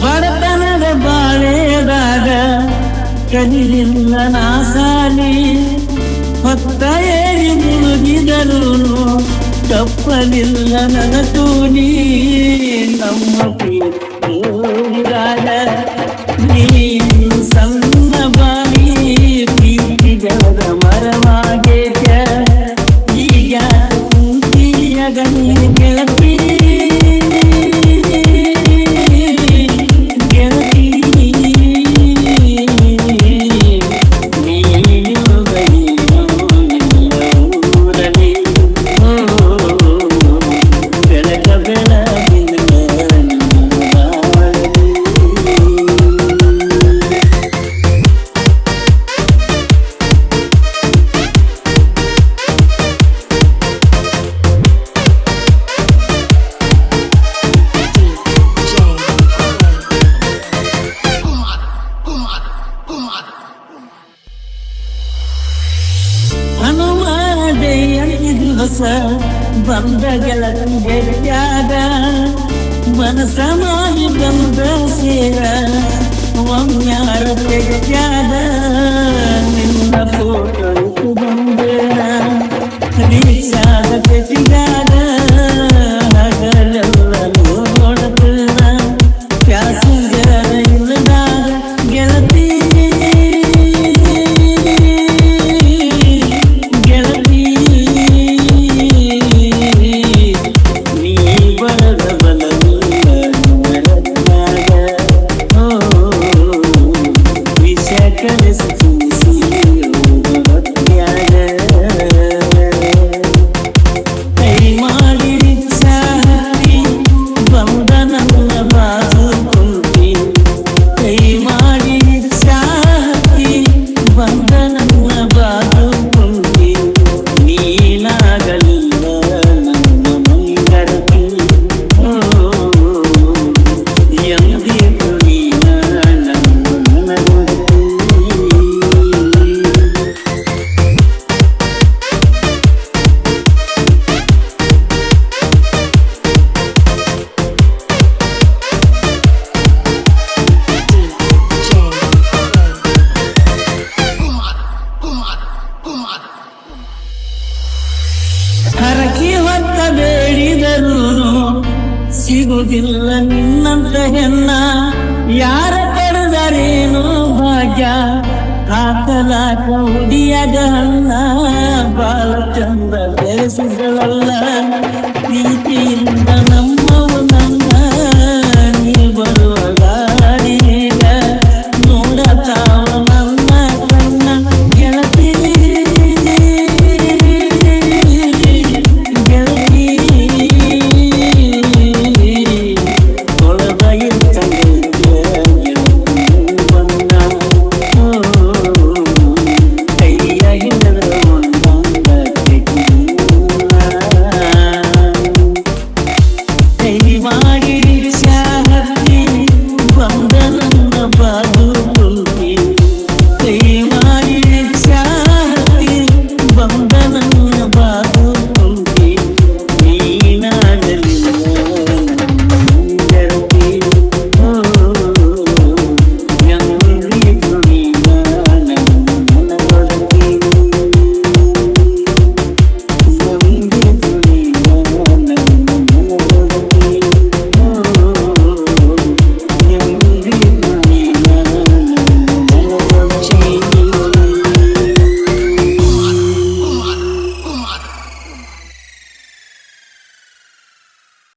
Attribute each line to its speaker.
Speaker 1: ಬಡತನದ ಬಾಳೆದಾಗ ಕಲಿಲಿಲ್ಲ ನಾಸಾಲಿ ಹೊತ್ತ ಏರಿ ಮುಳುಗಿದರು ತಪ್ಪಲಿಲ್ಲ ನನ್ನ ಕೂಲಿ ನಮ್ಮ ಪ್ರೀತಿರಾಗ ನೀನು ಸಣ್ಣ ಬಾಯಿ ಪ್ರೀತಿಗದ ಮರವಾಗೇಕ ಈಗ ಕುಂತಿಯಾಗ ನೀ ಗೆಳತಿ ಬಂದ ಗೆಳತಿ ಗೆಳೆಯಾಗ ಮನಸ ಮಾಡಿ ಬಂದ ಸೇರ ಒಮ್ಮ್ಯಾರ ತೆಗೆಯಾದ ನಿನ್ನ ಫೋಟೋ ಬಂದೇನ ರೀಚಾದ ತೆಗೆಯಾದ ಹಗಲೆಲ್ಲ ನೋಡತನ ಪ್ಯಾಸಂಜರ ಇಲ್ಲದಾಗ ಗೆಳತಿ ಹರಕಿ ಹೊತ್ತ ಬೇಡಿದರು ಸಿಗುವುದಿಲ್ಲ ನಿನ್ನಂತ ಹೆಣ್ಣ ಯಾರ ಕರೆದರೇನು ಭಾಗ್ಯ ಹಾಕಲಾಕ ಹುಡಿಯಾಗ ಹಣ್ಣ ಬಾಳ ಚಂದ ಬೆಳೆಸಿಗಳಲ್ಲ ಪ್ರೀತಿಯಿಂದ ನಮ್ಮವು ನನ್ನ ನೀ ಬರುವ ಗಾಡಿಗ ನೋಡತಾವ ನನ್ನ ಕಣ್ಣ ಗೆಳತಿ ತೊಳೆದಾಗಿ